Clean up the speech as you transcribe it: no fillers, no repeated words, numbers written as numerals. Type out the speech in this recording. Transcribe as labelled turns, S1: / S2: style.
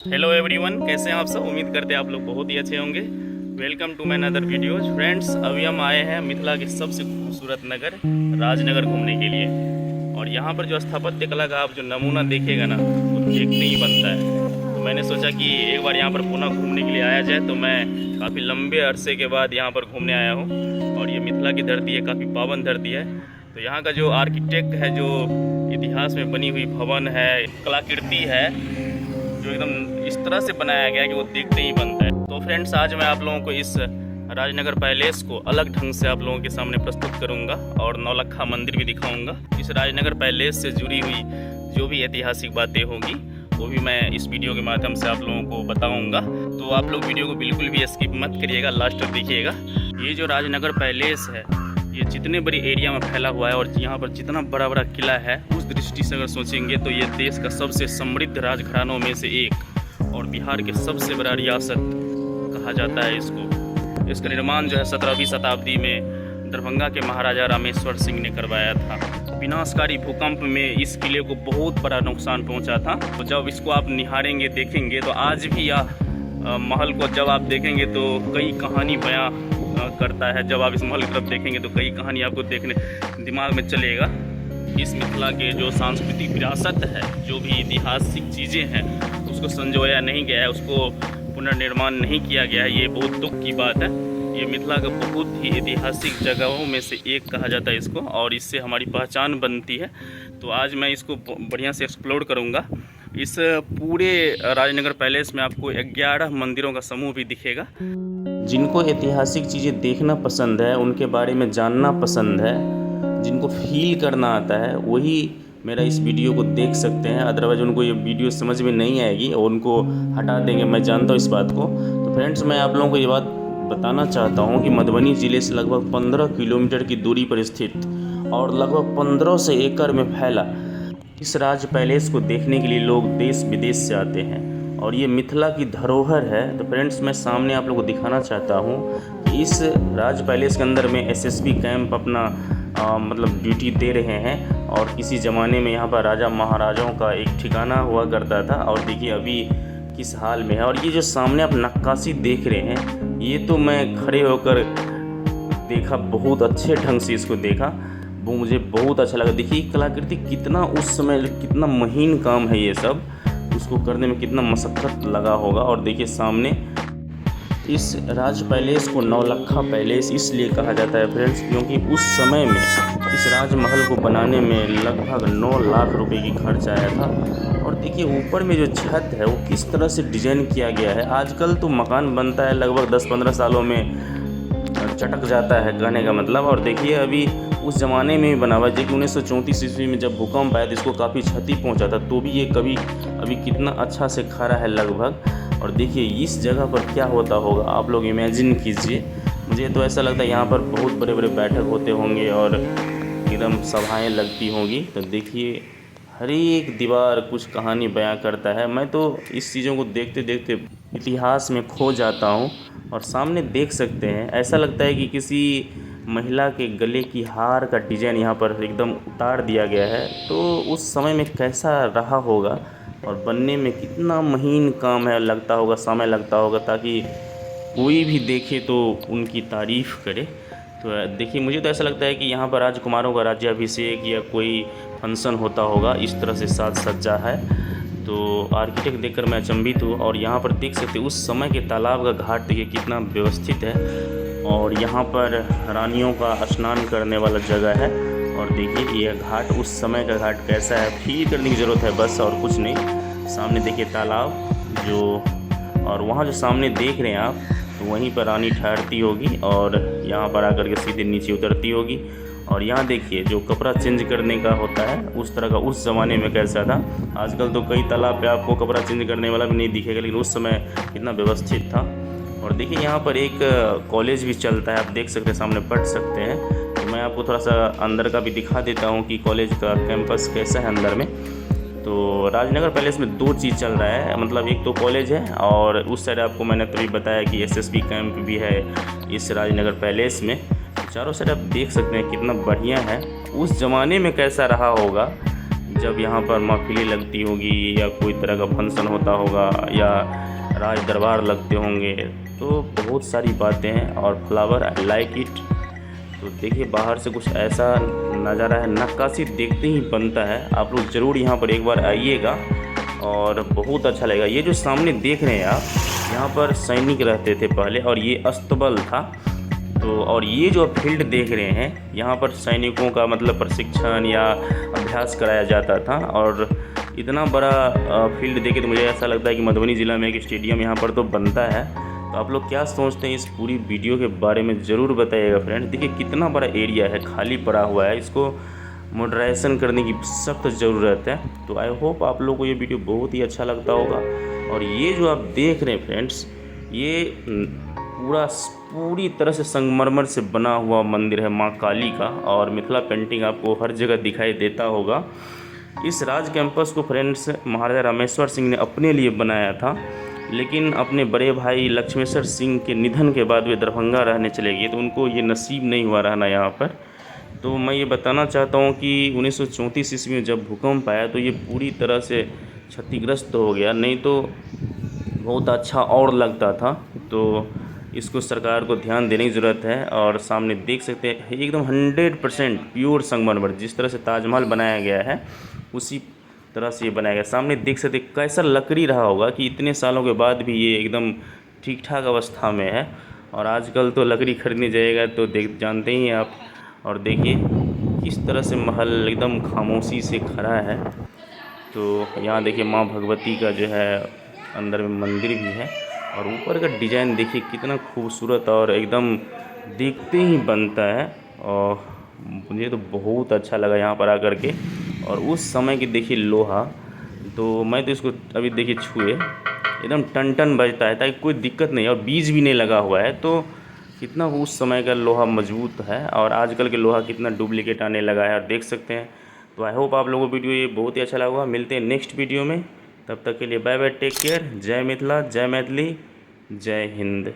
S1: Hello everyone, कैसे हैं आप सब। उम्मीद करते हैं आप लोग बहुत ही अच्छे होंगे। Welcome to my another videos. Friends, अभी हम आए हैं मिथिला के सबसे खूबसूरत नगर राजनगर घूमने के लिए। और यहाँ पर जो स्थापत्य कला का आप जो नमूना देखेगा ना, वो देखते ही बनता है। तो मैंने सोचा कि एक बार यहाँ पर पुनः घूमने के लिए आया जाए। तो मैं काफ़ी लंबे अरसे के बाद यहाँ पर घूमने आया हूँ। और ये मिथिला की धरती है, काफ़ी पावन धरती है। तो यहाँ का जो आर्किटेक्ट है, जो इतिहास में बनी हुई भवन है, कलाकृति है, जो एकदम इस तरह से बनाया गया है कि वो देखते ही बनता है। तो फ्रेंड्स, आज मैं आप लोगों को इस राजनगर पैलेस को अलग ढंग से आप लोगों के सामने प्रस्तुत करूंगा और नौलखा मंदिर भी दिखाऊंगा। इस राजनगर पैलेस से जुड़ी हुई जो भी ऐतिहासिक बातें होंगी वो भी मैं इस वीडियो के माध्यम से आप लोगों को बताऊंगा। तो आप लोग वीडियो को बिल्कुल भी स्किप मत करिएगा, लास्ट तक देखिएगा। ये जो राजनगर पैलेस है, ये जितने बड़ी एरिया में फैला हुआ है और यहाँ पर जितना बड़ा बड़ा किला है, उस दृष्टि से अगर सोचेंगे तो ये देश का सबसे समृद्ध राजघरानों में से एक और बिहार के सबसे बड़ा रियासत कहा जाता है इसको। इसका निर्माण जो है 17वीं शताब्दी में दरभंगा के महाराजा रामेश्वर सिंह ने करवाया था। विनाशकारी भूकंप में इस किले को बहुत बड़ा नुकसान पहुंचा था। तो जब इसको आप निहारेंगे, देखेंगे, तो आज भी यह महल को जब आप देखेंगे तो कई कहानी बयां करता है। जब आप इस महल की तरफ देखेंगे तो कई कहानी आपको देखने दिमाग में चलेगा। इस मिथिला के जो सांस्कृतिक विरासत है, जो भी ऐतिहासिक चीज़ें हैं, उसको संजोया नहीं गया है, उसको पुनर्निर्माण नहीं किया गया है। ये बहुत दुख की बात है। ये मिथिला का बहुत ही ऐतिहासिक जगहों में से एक कहा जाता है इसको, और इससे हमारी पहचान बनती है। तो आज मैं इसको बढ़िया से एक्सप्लोर करूँगा। इस पूरे राजनगर पैलेस में आपको 11 मंदिरों का समूह भी दिखेगा। जिनको ऐतिहासिक चीज़ें देखना पसंद है, उनके बारे में जानना पसंद है, जिनको फील करना आता है, वही मेरा इस वीडियो को देख सकते हैं। अदरवाइज उनको ये वीडियो समझ में नहीं आएगी और उनको हटा देंगे, मैं जानता हूँ इस बात को। तो फ्रेंड्स, मैं आप लोगों को ये बात बताना चाहता हूँ कि मधुबनी ज़िले से लगभग 15 किलोमीटर की दूरी पर स्थित और लगभग 1500 एकड़ में फैला इस राज पैलेस को देखने के लिए लोग देश विदेश से आते हैं। और ये मिथिला की धरोहर है। तो फ्रेंड्स, मैं सामने आप लोगों को दिखाना चाहता हूँ कि इस राज पैलेस के अंदर में एसएसबी कैंप अपना मतलब ड्यूटी दे रहे हैं। और किसी ज़माने में यहाँ पर राजा महाराजाओं का एक ठिकाना हुआ करता था। और देखिए अभी किस हाल में है। और ये जो सामने आप नक्काशी देख रहे हैं, ये तो मैं खड़े होकर देखा, बहुत अच्छे ढंग से इसको देखा, वो मुझे बहुत अच्छा लगा। देखिए कलाकृति कितना उस समय कितना महीन काम है, ये सब उसको करने में कितना मशक्क़त लगा होगा। और देखिए सामने इस राज पैलेस को नौलखा पैलेस इसलिए कहा जाता है फ्रेंड्स, क्योंकि उस समय में इस राजमहल को बनाने में लगभग 9 लाख रुपए की खर्च आया था। और देखिए ऊपर में जो छत है वो किस तरह से डिजाइन किया गया है। आजकल तो मकान बनता है लगभग 10-15 सालों में चटक जाता है, कहने का मतलब। और देखिए अभी उस ज़माने में भी बना हुआ है। देखिए 1934 ईस्वी में जब भूकंप आया तो इसको काफ़ी क्षति पहुंचा था, तो भी ये अभी कितना अच्छा से खड़ा है लगभग। और देखिए इस जगह पर क्या होता होगा, आप लोग इमेजिन कीजिए। मुझे तो ऐसा लगता है यहाँ पर बहुत बड़े बड़े बैठक होते होंगे और एकदम सभाएँ लगती होंगी। तो देखिए हर एक दीवार कुछ कहानी बयां करता है। मैं तो इस चीज़ों को देखते देखते इतिहास में खो जाता हूँ। और सामने देख सकते हैं, ऐसा लगता है कि किसी महिला के गले की हार का डिज़ाइन यहाँ पर एकदम उतार दिया गया है। तो उस समय में कैसा रहा होगा और बनने में कितना महीन काम है, लगता होगा, समय लगता होगा, ताकि कोई भी देखे तो उनकी तारीफ़ करे। तो देखिए मुझे तो ऐसा लगता है कि यहाँ पर राजकुमारों का राज्याभिषेक या कोई फंक्शन होता होगा, इस तरह से साज सज्जा है। तो आर्किटेक्ट देखकर मैं अचंभित हूँ। और यहाँ पर देख सकते उस समय के तालाब का घाट देखिए कितना व्यवस्थित है। और यहाँ पर रानियों का स्नान करने वाला जगह है। और देखिए ये घाट उस समय का घाट कैसा है, फील करने की ज़रूरत है बस, और कुछ नहीं। सामने देखिए तालाब जो, और वहाँ जो सामने देख रहे हैं आप, तो वहीं पर रानी ठहरती होगी और यहाँ पर आकर के सीधे नीचे उतरती होगी। और यहाँ देखिए जो कपड़ा चेंज करने का होता है, उस तरह का उस ज़माने में कैसा था। आजकल तो कई तालाब पे आपको कपड़ा चेंज करने वाला भी नहीं दिखेगा, लेकिन उस समय कितना व्यवस्थित था। और देखिए यहाँ पर एक कॉलेज भी चलता है, आप देख सकते हैं, सामने पढ़ सकते हैं। तो मैं आपको थोड़ा सा अंदर का भी दिखा देता हूँ कि कॉलेज का कैंपस कैसा है अंदर में। तो राजनगर पैलेस में 2 चीज़ चल रहा है, मतलब एक तो कॉलेज है और उस साइड आपको मैंने तभी बताया कि एसएसबी कैंप भी है इस राजनगर पैलेस में। चारों साइड आप देख सकते हैं कितना बढ़िया है। उस ज़माने में कैसा रहा होगा जब यहाँ पर महफिलें लगती होगी या कोई तरह का फंक्शन होता होगा या राज दरबार लगते होंगे, तो बहुत सारी बातें हैं। और फ्लावर आई लाइक इट। तो देखिए बाहर से कुछ ऐसा नज़ारा है, नक्काशी देखते ही बनता है। आप लोग ज़रूर यहाँ पर एक बार आइएगा और बहुत अच्छा लगेगा। ये जो सामने देख रहे हैं आप, यहाँ पर सैनिक रहते थे पहले और ये अस्तबल था। तो और ये जो फील्ड देख रहे हैं, यहाँ पर सैनिकों का मतलब प्रशिक्षण या अभ्यास कराया जाता था। और इतना बड़ा फील्ड देखे तो मुझे ऐसा लगता है कि मधुबनी ज़िला में एक स्टेडियम यहाँ पर तो बनता है। तो आप लोग क्या सोचते हैं इस पूरी वीडियो के बारे में ज़रूर बताइएगा फ्रेंड्स। देखिए कितना बड़ा एरिया है, खाली पड़ा हुआ है, इसको मॉडर्नाइजेशन करने की सख्त ज़रूरत है। तो आई होप आप लोगों को ये वीडियो बहुत ही अच्छा लगता होगा। और ये जो आप देख रहे हैं फ्रेंड्स, ये पूरी तरह से संगमरमर से बना हुआ मंदिर है माँ काली का। और मिथिला पेंटिंग आपको हर जगह दिखाई देता होगा। इस राज कैंपस को फ्रेंड्स महाराजा रामेश्वर सिंह ने अपने लिए बनाया था, लेकिन अपने बड़े भाई लक्ष्मेश्वर सिंह के निधन के बाद वे दरभंगा रहने चले गए, तो उनको ये नसीब नहीं हुआ रहना यहाँ पर। तो मैं ये बताना चाहता हूँ कि 1934 ईस्वी में जब भूकंप आया तो ये पूरी तरह से क्षतिग्रस्त हो गया, नहीं तो बहुत अच्छा और लगता था। तो इसको सरकार को ध्यान देने की ज़रूरत है। और सामने देख सकते हैं एकदम 100% प्योर संगमरमर, जिस तरह से ताजमहल बनाया गया है उसी तरह से ये बनाया गया। सामने देख सकते हैं कैसा लकड़ी रहा होगा कि इतने सालों के बाद भी ये एकदम ठीक ठाक अवस्था में है। और आजकल तो लकड़ी खरीदने जाएगा तो जानते ही हैं आप। और देखिए किस तरह से महल एकदम खामोशी से खड़ा है। तो यहाँ देखिए माँ भगवती का जो है अंदर में मंदिर भी है। और ऊपर का डिज़ाइन देखिए कितना खूबसूरत और एकदम देखते ही बनता है। और मुझे तो बहुत अच्छा लगा यहाँ पर आकर के। और उस समय की देखिए लोहा, तो मैं तो इसको अभी देखिए छुए एकदम टन टन बजता है, ताकि कोई दिक्कत नहीं। और बीज भी नहीं लगा हुआ है, तो कितना उस समय का लोहा मजबूत है। और आजकल के लोहा कितना डुप्लीकेट आने लगा है, और देख सकते हैं। तो आई होप आप लोगों को वीडियो ये बहुत ही अच्छा लगा। मिलते हैं नेक्स्ट वीडियो में, तब तक के लिए बाय बाय, टेक केयर। जय मिथिला, जय मैथिली, जय हिंद।